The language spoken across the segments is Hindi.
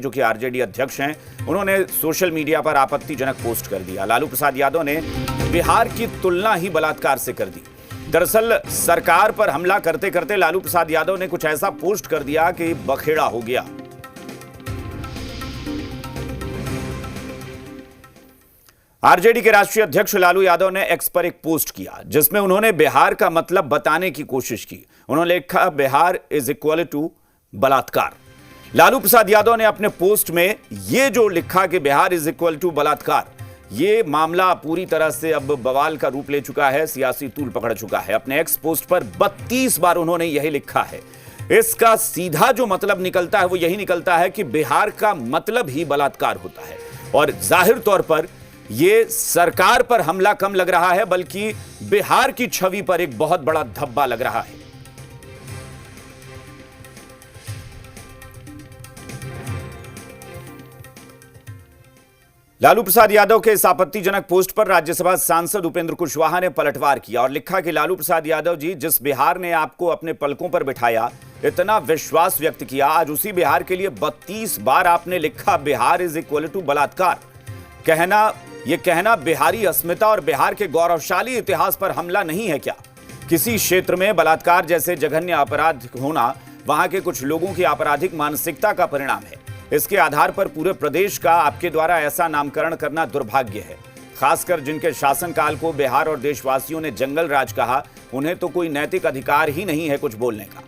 जो कि आरजेडी अध्यक्ष हैं, उन्होंने सोशल मीडिया पर आपत्तिजनक पोस्ट कर दिया। लालू प्रसाद यादव ने बिहार की तुलना ही बलात्कार से कर दी। दरअसल सरकार पर हमला करते करते लालू प्रसाद यादव ने कुछ ऐसा पोस्ट कर दिया कि बखेड़ा हो गया। आरजेडी के राष्ट्रीय अध्यक्ष लालू यादव ने एक्स पर एक पोस्ट किया जिसमें उन्होंने बिहार का मतलब बताने की कोशिश की। उन्होंने लिखा, बिहार इज इक्वल टू बलात्कार। लालू प्रसाद यादव ने अपने पोस्ट में यह जो लिखा कि बिहार इज इक्वल टू बलात्कार, यह मामला पूरी तरह से अब बवाल का रूप ले चुका है, सियासी तूल पकड़ चुका है। अपने एक्स पोस्ट पर 32 बार उन्होंने यही लिखा है। इसका सीधा जो मतलब निकलता है वो यही निकलता है कि बिहार का मतलब ही बलात्कार होता है। और जाहिर तौर पर यह सरकार पर हमला कम लग रहा है, बल्कि बिहार की छवि पर एक बहुत बड़ा धब्बा लग रहा है। लालू प्रसाद यादव के इस आपत्तिजनक पोस्ट पर राज्यसभा सांसद उपेंद्र कुशवाहा ने पलटवार किया और लिखा कि लालू प्रसाद यादव जी, जिस बिहार ने आपको अपने पलकों पर बिठाया, इतना विश्वास व्यक्त किया, आज उसी बिहार के लिए 32 बार आपने लिखा बिहार इज इक्वल टू बलात्कार। कहना बिहारी अस्मिता और बिहार के गौरवशाली इतिहास पर हमला नहीं है क्या? किसी क्षेत्र में बलात्कार जैसे जघन्य अपराध होना वहां के कुछ लोगों की आपराधिक मानसिकता का परिणाम है। इसके आधार पर पूरे प्रदेश का आपके द्वारा ऐसा नामकरण करना दुर्भाग्य है। खासकर जिनके शासनकाल को बिहार और देशवासियों ने जंगल राज कहा, उन्हें तो कोई नैतिक अधिकार ही नहीं है कुछ बोलने का।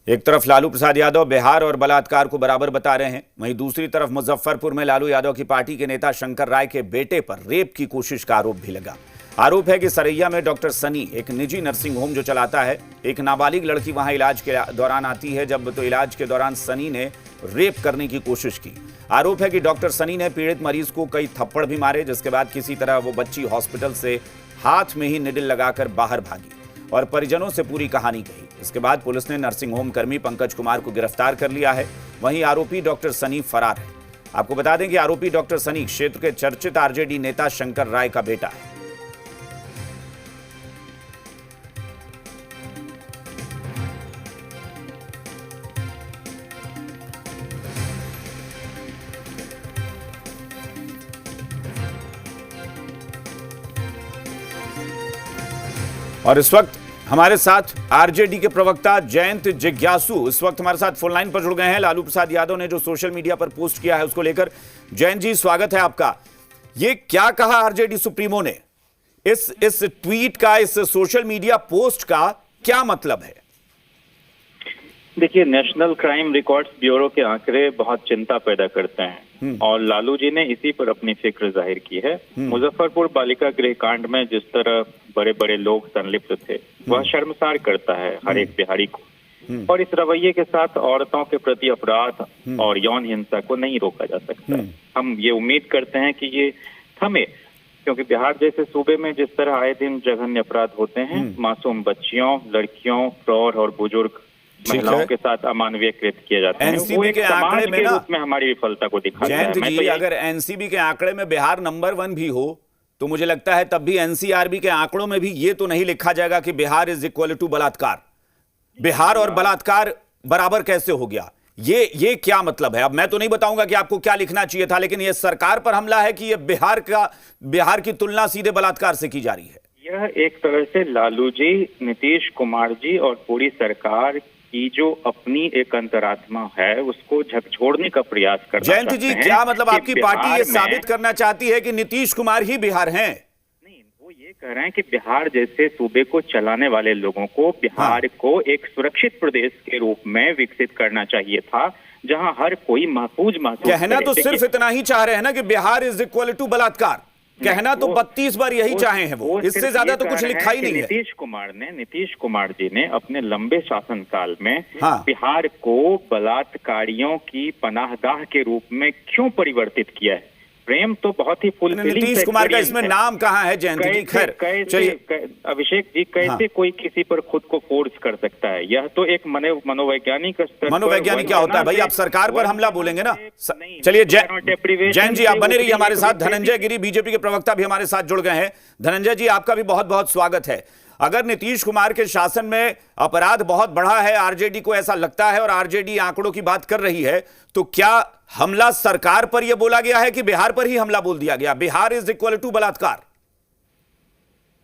एक तरफ लालू प्रसाद यादव बिहार और बलात्कार को बराबर बता रहे हैं, वहीं दूसरी तरफ मुजफ्फरपुर में लालू यादव की पार्टी के नेता शंकर राय के बेटे पर रेप की कोशिश का आरोप भी लगा। आरोप है कि सरैया में डॉक्टर सनी, एक निजी नर्सिंग होम जो चलाता है, एक नाबालिग लड़की वहां इलाज के दौरान आती है। जब तो इलाज के दौरान सनी ने रेप करने की कोशिश की। आरोप है कि डॉक्टर सनी ने पीड़ित मरीज को कई थप्पड़ भी मारे, जिसके बाद किसी तरह वो बच्ची हॉस्पिटल से हाथ में ही निडिल लगाकर बाहर भागी और परिजनों से पूरी कहानी कही। इसके बाद पुलिस ने नर्सिंग होम कर्मी पंकज कुमार को गिरफ्तार कर लिया है। वहीं आरोपी डॉक्टर सनी फरार है। आपको बता दें कि आरोपी डॉक्टर सनी क्षेत्र के चर्चित आरजेडी नेता शंकर राय का बेटा है। और इस वक्त हमारे साथ आरजेडी के प्रवक्ता जयंत जिज्ञासु इस वक्त हमारे साथ फोन लाइन पर जुड़ गए हैं। लालू प्रसाद यादव ने जो सोशल मीडिया पर पोस्ट किया है उसको लेकर जयंत जी, स्वागत है आपका। ये क्या कहा आरजेडी सुप्रीमो ने? इस ट्वीट का, इस सोशल मीडिया पोस्ट का क्या मतलब है? देखिए, नेशनल क्राइम रिकॉर्ड्स ब्यूरो के आंकड़े बहुत चिंता पैदा करते हैं और लालू जी ने इसी पर अपनी फिक्र जाहिर की है। मुजफ्फरपुर बालिका गृह कांड में जिस तरह बड़े बड़े लोग संलिप्त थे, वह शर्मसार करता है हर एक बिहारी को। और इस रवैये के साथ औरतों के प्रति अपराध और यौन हिंसा को नहीं रोका जा सकता। हम ये उम्मीद करते हैं कि ये थमे, क्योंकि बिहार जैसे सूबे में जिस तरह आए दिन जघन्य अपराध होते हैं, मासूम बच्चियों, लड़कियों, प्रौढ़ और बुजुर्ग महिलाओं के साथ अमानवीय कृत किए जाते हैं, एनसीबी के आंकड़े में ना उसमें हमारी विफलता को दिखाता है। जयंत जी, अगर एनसीबी के आंकड़े में बिहार नंबर 1 भी हो तो मुझे लगता है तब भी एनसीआरबी के आंकड़ों में भी ये तो नहीं लिखा जाएगा कि बिहार इज इक्वल टू बलात्कार। बिहार और बलात्कार बराबर कैसे हो गया? ये क्या मतलब है? अब मैं तो नहीं बताऊंगा कि आपको क्या लिखना चाहिए था, लेकिन ये सरकार पर हमला है कि ये बिहार की तुलना सीधे बलात्कार से की जा रही है? यह एक तरह से लालू जी, नीतीश कुमार जी और पूरी सरकार की जो अपनी एक अंतरात्मा है उसको झकझोरने का प्रयास करना चाहते हैं। जयंत जी, क्या मतलब आपकी पार्टी ये साबित करना चाहती है कि नीतीश कुमार ही बिहार हैं? नहीं, वो ये कह रहे हैं कि बिहार जैसे सूबे को चलाने वाले लोगों को बिहार को एक सुरक्षित प्रदेश के रूप में विकसित करना चाहिए था, जहां हर कोई महफूज महसूस। कहना तो सिर्फ इतना ही चाह रहे हैं ना कि बिहार इज इक्वल टू बलात्कार। कहना तो 32 बार यही चाहे हैं वो, इससे ज्यादा तो कुछ लिखा ही नहीं है। नीतीश कुमार जी ने अपने लंबे शासनकाल में बिहार को बलात्कारियों की पनाहगाह के रूप में क्यों परिवर्तित किया है? प्रेम तो बहुत ही फुलफिलिंग। नीतीश कुमार का इसमें नाम कहाँ है जयंत जी? खैर चलिए, अभिषेक जी, कैसे कोई किसी पर खुद को फोर्स कर सकता है? यह तो एक मनोवैज्ञानिक क्या होता है भाई? आप सरकार पर हमला बोलेंगे ना? चलिए जयंत जी, आप बने रहिए हमारे साथ। धनंजय गिरी बीजेपी के प्रवक्ता भी हमारे साथ जुड़ गए हैं। धनंजय जी, आपका भी बहुत बहुत स्वागत है। अगर नीतीश कुमार के शासन में अपराध बहुत बढ़ा है, आरजेडी को ऐसा लगता है और आरजेडी आंकड़ों की बात कर रही है, तो क्या हमला सरकार पर यह बोला गया है कि बिहार पर ही हमला बोल दिया गया? बिहार इज इक्वल टू बलात्कार।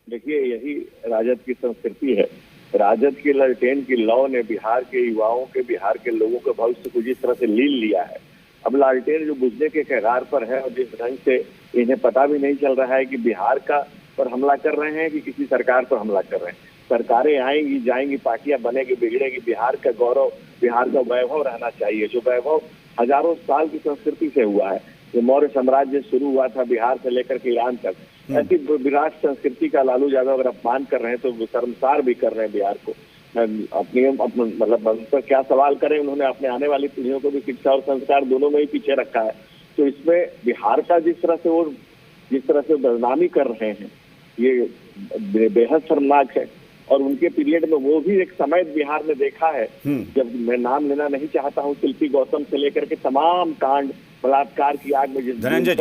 देखिए, यही राजद की संस्कृति है। राजद की लालटेन की लौ ने बिहार के युवाओं के, बिहार के लोगों के भविष्य को जिस तरह से लील लिया है, अब लालटेन जो बुझने के कगार पर है और जिस ढंग से इन्हें पता भी नहीं चल रहा है कि बिहार का पर हमला कर रहे हैं कि किसी सरकार पर हमला कर रहे हैं। सरकारें आएंगी जाएंगी, पार्टियां बनेगी बिगड़ेगी, बिहार का गौरव, बिहार का वैभव रहना चाहिए, जो वैभव हजारों साल की संस्कृति से हुआ है। जो मौर्य साम्राज्य शुरू हुआ था बिहार से लेकर के ईरान तक, ऐसी विराट संस्कृति का लालू यादव अगर अपमान कर रहे हैं तो शर्मसार भी कर रहे हैं बिहार को। मतलब उन पर क्या सवाल करें, उन्होंने अपने आने वाली पीढ़ियों को भी शिक्षा और संस्कार दोनों में ही पीछे रखा है। तो इसमें बिहार का जिस तरह से बदनामी कर रहे हैं, ये बेहद शर्मनाक है। और उनके पीरियड में वो भी एक समय बिहार में देखा है, जब मैं नाम लेना नहीं चाहता हूँ, शिल्पी गौतम से लेकर के तमाम कांड, बलात्कार की आग में जिस धनंजय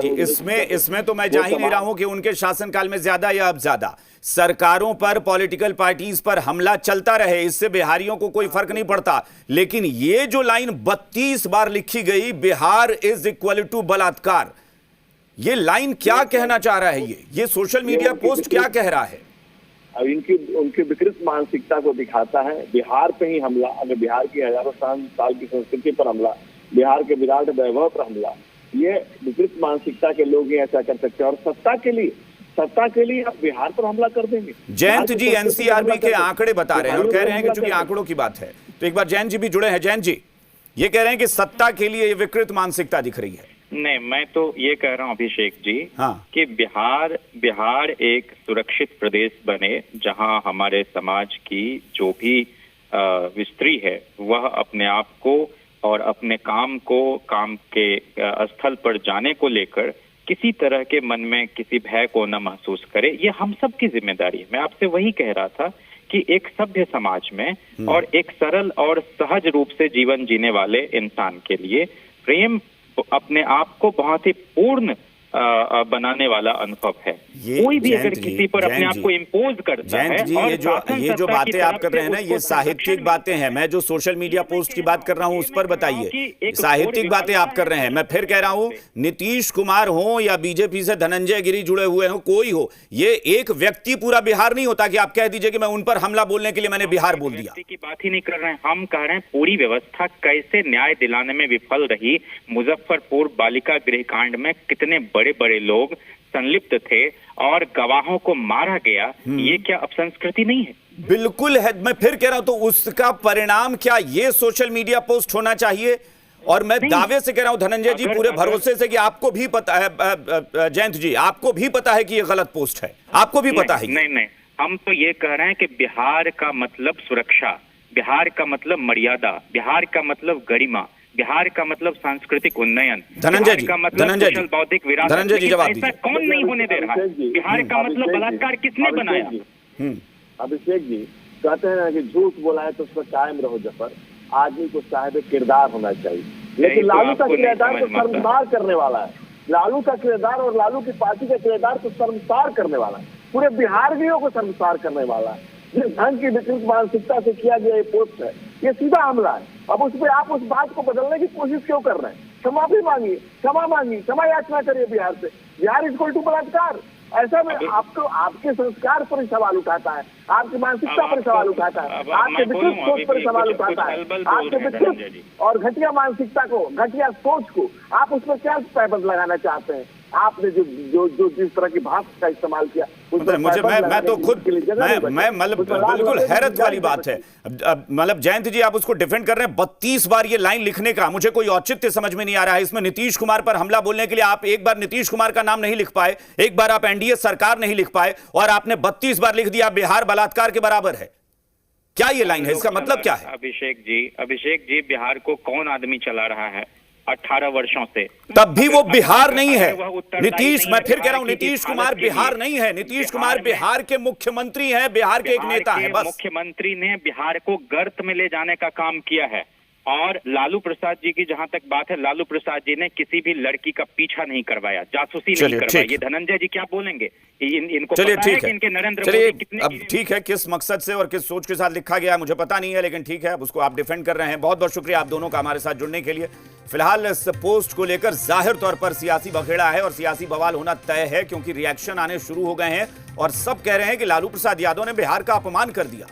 जी इसमें तो मैं जा ही नहीं रहा हूं कि उनके शासनकाल में ज्यादा या अब ज्यादा सरकारों पर, पॉलिटिकल पार्टीज पर हमला चलता रहे, इससे बिहारियों को कोई फर्क नहीं पड़ता। लेकिन ये जो लाइन 32 बार लिखी गई, बिहार इज इक्वल टू बलात्कार, ये लाइन क्या कहना चाह रहा है? ये सोशल मीडिया पोस्ट क्या कह रहा है? अब उनकी विकृत मानसिकता को दिखाता है। बिहार पे ही हमला, अगर बिहार की हजारों साल की संस्कृति पर हमला, बिहार के विराट वैभव पर हमला, ये विकृत मानसिकता के लोग ही ऐसा कर सकते हैं। और सत्ता के लिए आप बिहार पर हमला कर देंगे। जयंत जी एनसीआरबी के आंकड़े बता रहे हैं और कह रहे हैं कि चूंकि आंकड़ों की बात है, तो एक बार जयंत जी भी जुड़े हैं। जयंत जी ये कह रहे हैं कि सत्ता के लिए ये विकृत मानसिकता दिख रही है। नहीं, मैं तो ये कह रहा हूँ अभिषेक जी, हाँ, कि बिहार एक सुरक्षित प्रदेश बने, जहां हमारे समाज की जो भी स्त्री है वह अपने आप को और अपने काम के स्थल पर जाने को लेकर किसी तरह के मन में किसी भय को न महसूस करे। ये हम सब की जिम्मेदारी है। मैं आपसे वही कह रहा था कि एक सभ्य समाज में और एक सरल और सहज रूप से जीवन जीने वाले इंसान के लिए प्रेम अपने आप को बहुत ही पूर्ण बनाने वाला अनुभव है। कोई भी अगर किसी पर अपने आप को इम्पोज करता है, ये जो बातें आप कर रहे हैं ना, ये साहित्यिक बातें हैं। मैं जो सोशल मीडिया पोस्ट की बात कर रहा हूं उस पर बताइए, साहित्यिक बातें आप कर रहे हैं। मैं फिर कह रहा हूं, नीतीश कुमार हो या बीजेपी से धनंजय गिरी जुड़े हुए हो, कोई हो, ये एक व्यक्ति पूरा बिहार नहीं होता कि आप कह दीजिए कि मैं उन पर हमला बोलने के लिए मैंने बिहार बोल दिया। की बात ही नहीं कर रहे हैं, हम कह रहे हैं पूरी व्यवस्था कैसे न्याय दिलाने में विफल रही। मुजफ्फरपुर बालिका गृह कांड में कितने बड़े लोग संलिप्त थे और गवाहों को मारा गया, ये क्या अपसंस्कृति नहीं है? बिल्कुल है। मैं फिर कह रहा हूं, तो उसका परिणाम क्या ये सोशल मीडिया पोस्ट होना चाहिए? और मैं दावे से कह रहा हूं धनंजय जी, पूरे भरोसे से, कि आपको भी पता है, जयंत जी आपको भी पता है कि ये गलत पोस्ट है, आपको भी पता है। नहीं, हम तो ये कह रहे हैं कि बिहार का मतलब सुरक्षा, बिहार का मतलब मर्यादा, बिहार का मतलब गरिमा, बिहार का मतलब सांस्कृतिक उन्नयन, धनंजय जी, का मतलब बौद्धिक विरासत। धनंजय जी जवाब दीजिए। कौन नहीं होने दे रहा है? बिहार का मतलब बलात्कार किसने बनाया? अभिषेक जी कहते हैं कि झूठ बोला है तो उसमें कायम रहो जफर, आदमी को साहिब किरदार होना चाहिए। लेकिन लालू का किरदार तो शर्मसार करने वाला है। लालू का किरदार और लालू की पार्टी का किरदार तो शर्मसार करने वाला है, पूरे बिहारियों को शर्मसार करने वाला है। जिस ढंग की विकृत मानसिकता से किया गया ये पोस्ट है, ये सीधा हमला है। अब उस पर आप उस बात को बदलने की कोशिश क्यों कर रहे हैं? क्षमा भी मांगिए, क्षमा याचना करिए बिहार से। बिहार इक्वल टू बलात्कार, ऐसा में आपको आपके संस्कार पर सवाल उठाता है, आपकी मानसिकता पर सवाल उठाता है, आपके विकृत सोच पर सवाल उठाता है, आपके विकृत और घटिया मानसिकता को, घटिया सोच को आप उसमें क्या पैबंद लगाना चाहते हैं? आपने जो जिस तरह की भाषा का इस्तेमाल किया, मैं तो खुद बिल्कुल हैरत वाली बात है। मतलब जयंत जी आप उसको डिफेंड कर रहे हैं, 32 बार ये लाइन लिखने का मुझे कोई औचित्य समझ में नहीं आ रहा है। इसमें नीतीश कुमार पर हमला बोलने के लिए आप एक बार नीतीश कुमार का नाम नहीं लिख पाए, एक बार आप एनडीए सरकार नहीं लिख पाए, और आपने 32 बार लिख दिया बिहार बलात्कार के बराबर है। क्या ये लाइन है? इसका मतलब क्या है? अभिषेक जी बिहार को कौन आदमी चला रहा है 18 वर्षों से? तब भी वो बिहार नहीं है। नीतीश, मैं फिर कह रहा हूं, नीतीश कुमार बिहार नहीं है। नीतीश कुमार बिहार के मुख्यमंत्री हैं, बिहार के एक नेता हैं। बस मुख्यमंत्री ने बिहार को गर्त में ले जाने का काम किया है। और लालू प्रसाद जी की जहां तक बात है, लालू प्रसाद जी ने किसी भी लड़की का पीछा नहीं करवाया, जासूसी नहीं करवाई। ये धनंजय जी क्या बोलेंगे? इनको चलिए पता है ठीक कि है, इनके नरेंद्र चलिए मोदी कितने अब ठीक है, किस मकसद से और किस सोच के साथ लिखा गया है मुझे पता नहीं है, लेकिन ठीक है, अब उसको आप डिफेंड कर रहे हैं। बहुत बहुत शुक्रिया आप दोनों का हमारे साथ जुड़ने के लिए। फिलहाल इस पोस्ट को लेकर जाहिर तौर पर सियासी बखेड़ा है और सियासी बवाल होना तय है, क्योंकि रिएक्शन आने शुरू हो गए हैं और सब कह रहे हैं कि लालू प्रसाद यादव ने बिहार का अपमान कर दिया।